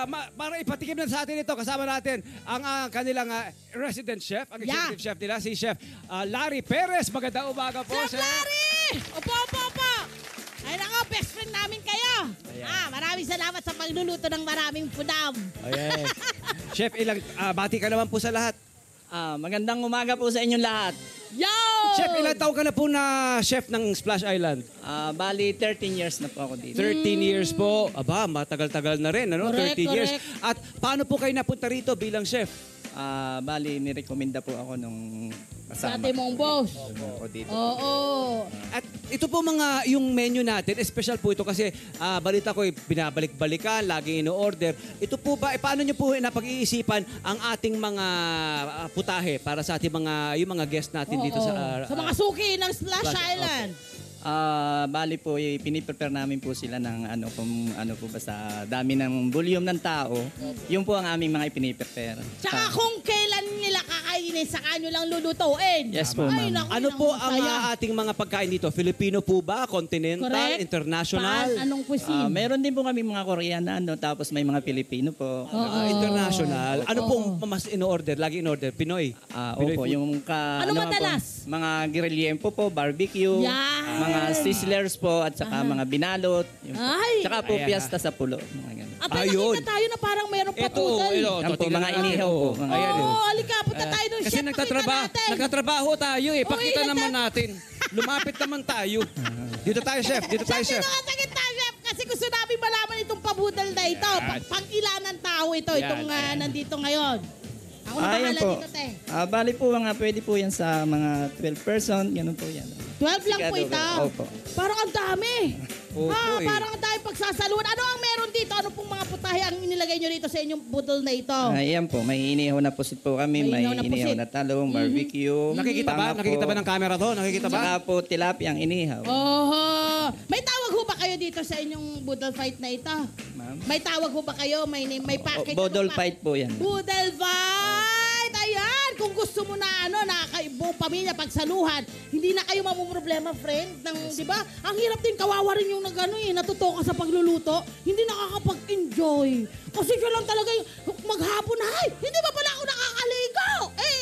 para ipatikim na sa atin ito, kasama natin ang kanilang resident chef, ang executive chef nila, si Chef Larry Perez. Magandang umaga po, Chef Larry! Opo. Ay nako, best friend namin kayo. Maraming salamat sa pagluluto ng maraming pudam. Ayan. Chef, bati ka naman po sa lahat. Magandang umaga po sa inyong lahat. Yo! Chef, ilang taon ka na po na chef ng Splash Island? Bali, 13 years na po ako dito. 13 years po. Aba, matagal-tagal na rin, ano? Correct, 13 years. correct. At paano po kayo napunta rito bilang chef? Bali, nirekomenda po ako nung Sa kasama ating mong boss. ko dito. Oo. At ito po yung menu natin, special po ito kasi balita ko binabalik-balikan, lagi ino-order. Ito po ba, paano nyo po napag-iisipan ang ating mga putahe para sa ating yung mga guest natin dito sa... sa mga suki ng Splash Island. Bali po, piniprepare namin po sila ng kung ano po ba sa dami ng volume ng tao. Yun po ang aming mga ipiniprepare. Tsaka kung kailan nila kakainin, saka nyo lang lulutuin. Yes po, Ay, ma'am. naku, Ano po ang saya. ating mga pagkain dito? Filipino po ba? Continental? Correct. International? Anong cuisine? Meron din po kami mga Koreana, tapos may mga Pilipino po. International? Ano pong mas in-order? Lagi in-order? Pinoy? Pinoy Opo, food? yung Ano naman madalas? Po, mga grilliyempo po, barbecue, Yan. mga sizzlers po, at saka mga binalot. Yun po. Ay. Tsaka po Ayan, piyesta sa pulo. Mga ganun. Abay, Ayun. nakita tayo na parang mayroong Ito, patudal. Yan po, tingnan mga natin. inihaw po. Mga Ayan, Oo, oh. halika, punta tayo doon. Kasi Chef, pakita natin. nagtatrabaho tayo eh. Pakita Uy, naman natin. Lumapit naman tayo. Dito tayo, chef. Dito tayo, chef. Chef, nakatagit tayo, Chef. Kasi gusto namin malaman itong pabudal na ito. Pang-ilan ng tao ito, itong nandito ngayon. Ako na Ayan bahala po. dito, te. Bali po, pwede po yan sa mga 12 person. Ganun po yan. 12 lang po Sigado ito. po. Opo. Parang ang dami. Opo, eh. Parang ang dami pagsasaluhan. Ano ang meron dito? Ano pong mga putahe ang inilagay nyo dito sa inyong budol na ito? Ayan po, may inihaw na pusit po kami, May may inihaw na inihaw pusit. na talong, barbecue. Nakikita ba? tanga Nakikita po. ba ng camera to? Nakikita ba? Saka po tilapia ang inihaw. Oh, may tawag ho ba kayo dito sa inyong budol fight na ito? Ma'am. May tawag ho ba kayo? May package? Bodol ano pa? fight po yan. Budol fight! Ayan! Kung buong pamilya pagsaluhan, hindi na kayo mamumroblema, friend. Di ba? Ang hirap din, kawawa rin yung natutuka sa pagluluto. Hindi nakakapag-enjoy. Kasi siya lang talaga yung maghapon na, ay, hindi ba pala ako nakakaligo?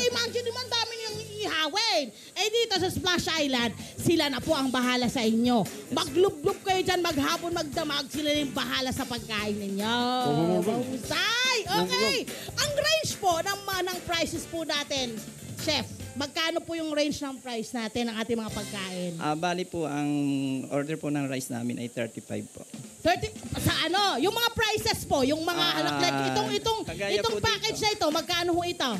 Imagine naman dami niyang ihawin. Dito sa Splash Island, sila na po ang bahala sa inyo. Maglub-lub kayo dyan, maghapon, magdamag, sila na yung bahala sa pagkain ninyo. Mahusay! Okay! Ang range po ng prices po natin, Chef, magkano po yung range ng price natin ng ating mga pagkain? Bali po, ang order po ng rice namin ay 35 po. 30, sa ano? Yung mga prices po, yung mga like kagaya itong po package dito. na ito, magkano ho ito?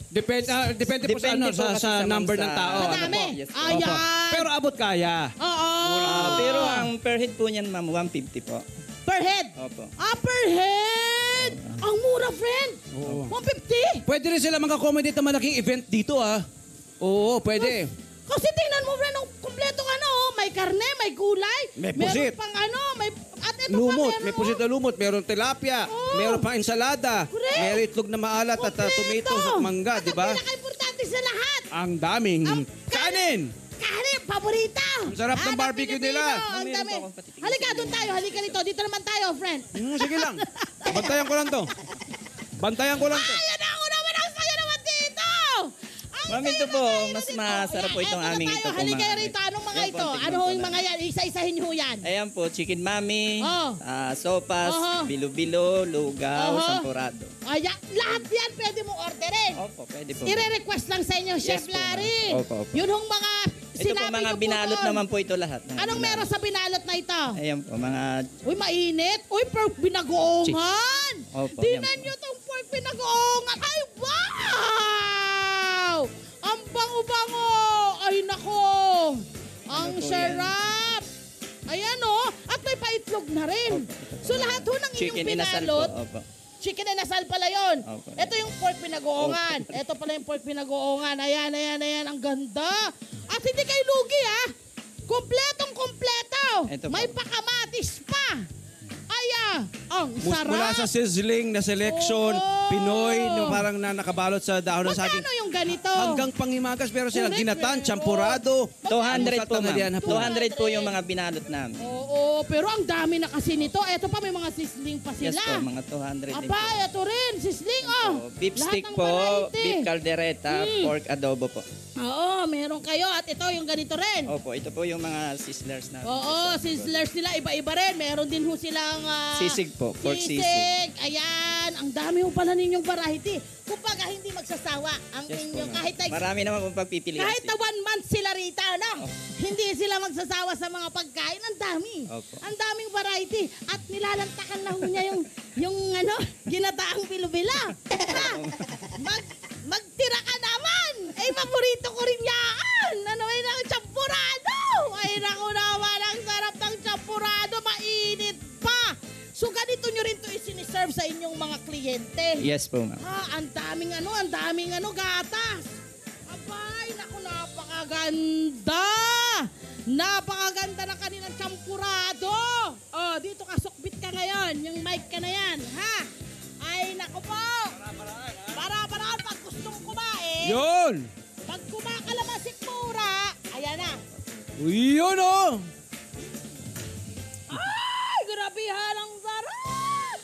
Depende po sa, Depende po kasi sa sa number sa- ng tao. Sa ano dami. po? Yes po. Ayan. Opo. Pero abot kaya. Oo. Pero ang per head po niyan, ma'am, 150 po. Per head. Opo. Per head. Ang mura, friend. Oo. 150. Pwede rin sila mag-accommodate ng malaking event dito, Oo, pwede. Kasi tingnan mo, friend, ang kumpletong may karne, may gulay. May pusit. Meron pang at ito Lumot, pa, may pusit na lumot, meron tilapia, meron pang ensalada, Correct. meron itlog na maalat at tomatoes at mangga, di ba? At ang pinaka-importante sa lahat, Ang daming kanin! kanin, paborito. Ang sarap ng barbecue Pilipino. nila. Ang Meron dami. po akong patitigil Halika, doon tayo. Halika dito. Dito naman tayo, friend. Sige lang. Bantayan ko lang to. Bantayan ko lang to. Ayan ako naman. Ang saya naman dito. Ma'am, ito po, mas masarap po itong aming ito po, Halika ma'am. rito. Anong mga Yan po, ito? tignan Ano po yung natin. mga yan? Isa-isahin ho yan. Ayan po, chicken mami, Oh. sopas, Oho. bilo-bilo, lugaw, Oho. sampurado. Ayan. Lahat yan pwede mong orderin. Opo, pwede po. I-request lang sa inyo, Chef po, ma'am. Larry. Opo, opo. Yun hong mga Ito po, sinabi mga niyo po binalot doon. naman po ito lahat. Mga Anong binalot. meron sa binalot na ito? Ayan po, mga Uy, mainit. Uy, pork binagoongan. Opo, Tingnan yan po. nyo tong pork binagoongan. Ay, wow! Ang bango-bango. Ay, nako. Ang po yan? sarap. Ayan, oh. At may paitlog na rin. So, lahat ho ng inyong chicken inasal po. binalot, Opo. chicken and asal pala yun. Opo. Ito yung pork pinagoongan. Ito pala yung pork pinagoongan. Ayan, ayan, ayan. Ang ganda. At hindi kayo lugi, ha? Kompletong kompleto. Ito po. May pakamatis pa. Aya, ang sarap. Mula sa sizzling na selection, Oo. Pinoy, no, parang nakabalot sa dahon ng saging. Magkano yung ganito? Hanggang pangimagas, pero silang Correct, ginatan, pero- champurado. 200 po, Tanghalian na ma'am. po. 200 po yung mga binalot namin. Oo. Oo, pero ang dami na kasi nito. Eto pa, may mga sizzling pa Yes sila. po, mga 200 din po. Aba, ito rin, sizzling, oh. So, beef Lahat stick ng po, variety. beef caldereta, pork adobo po. Oo, meron kayo. At ito, yung ganito rin. Opo, ito po yung mga sizzlers na. Oo, sizzlers nila, iba-iba rin. Meron din ho silang Sisig po, pork sisig. Ayan, ang dami ho pala ninyong variety. Kumbaga, hindi magsasawa ang Yes po, inyong, ma'am. kahit Marami naman pong pagpipilian. kahit na 1 month sila rita, no? Hindi sila magsasawa sa mga pagkain. Ang dami. Opo. Ang daming variety. At nilalantakan na ho niya yung ginataang bilubila. Ha? Magtira ka naman. Eh, paborito ko rin yan. Ano ay ng champurado. Ay, naku naman, ang sarap ng champurado. Mainit pa. So, ganito nyo rin ito isiniserve sa inyong mga kliyente. Yes po, ma'am. Ha, ang daming gatas. Abay, naku, napakaganda. Napakaganda ng kanilang champurado. Oh, dito ka, sukbit ka ngayon. Yung mic ka na yan, ha? Ay, naku po. Para-paraan, pag gustong kumain. Yun! Pag kumakalamansi pura, ayan na. Yun oh! Ay, grabe halang sarap.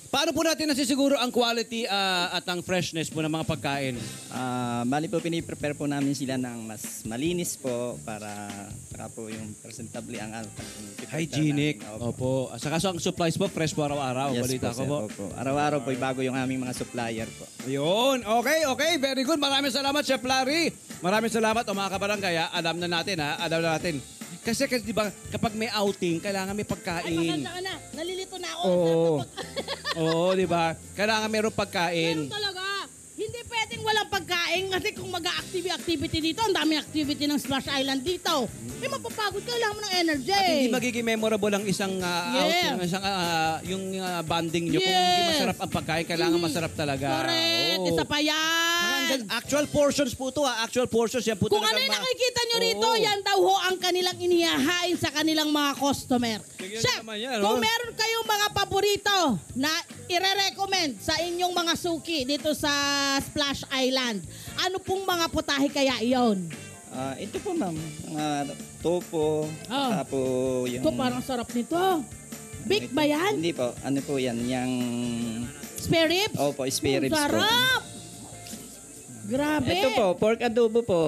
Paano po natin nasisiguro ang quality at ang freshness po ng mga pagkain? Bali po, piniprepare po namin sila ng mas malinis po para po yung presentable ang Hygienic. Opo. Saka so ang supplies po, fresh po araw-araw. Yes Balita po, ko sir. po. Opo. Araw-araw po, bago yung aming mga supplier po. Ayun. Okay. Very good. Maraming salamat, Chef Larry. Maraming salamat. O mga kabarangay, alam na natin. Kasi di ba, kapag may outing, kailangan may Ay, pagkain. maganda ka na. Nalilito na ako. Oo. Oo, di ba? Kailangan mayroong Meron pagkain. talaga. Hindi pwedeng walang pagkain kasi kung mag-activity dito, ang daming activity ng Splash Island dito. May mapapagod, kailangan mo ng energy. At hindi magiging memorable ang isang Yeah. outing, yung bonding nyo. Kung hindi Yes. masarap ang pagkain, kailangan masarap talaga. Correct. Oo. Isa pa yan. Actual portions po ito Actual portions. Yan po Kung ano talagang yung nakikita nyo rito, Oo. yan daw ho ang kanilang inihahain sa kanilang mga customer. Tingnan Chef, naman yan, kung oh. meron kayong mga paborito na ire-recommend sa inyong mga suki dito sa Splash Island, ano pong mga putahe kaya iyon? Ito po, ma'am. Mga topo, Oh. tapo yung... Ito parang sarap nito. Big ba yan? Hindi po. Ano po yan? Yung... Spare ribs? Opo, spare ribs po. Sarap! Grabe. Ito po, pork adobo po.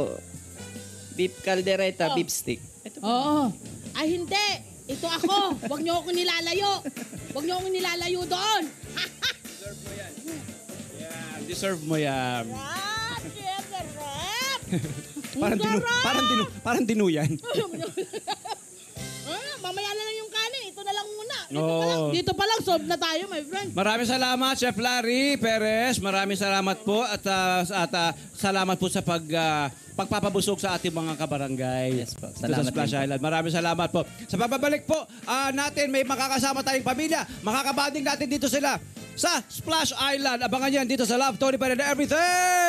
Beef caldereta, Oh. beef stick. Ito po. Oo. Ay, hindi. Ito ako. Huwag niyo ako nilalayo. Huwag niyo ako nilalayo doon. Deserve mo yan. Sarap! Sarap! Parang dinuyan. Mamaya na lang yung kanin. Ito na lang muna. Oo. Dito pa lang, solve na tayo, my friend. Maraming salamat, Chef Larry Perez. Maraming salamat po at salamat po sa pagpapabusog sa ating mga kabarangay. Yes po. Dito sa Salamat Splash din po. Island. Maraming salamat po. Sa pagbabalik po natin, may makakasama tayong pamilya. Makakabanding natin dito sila sa Splash Island. Abangan yan dito sa Love, Tony, and Everything!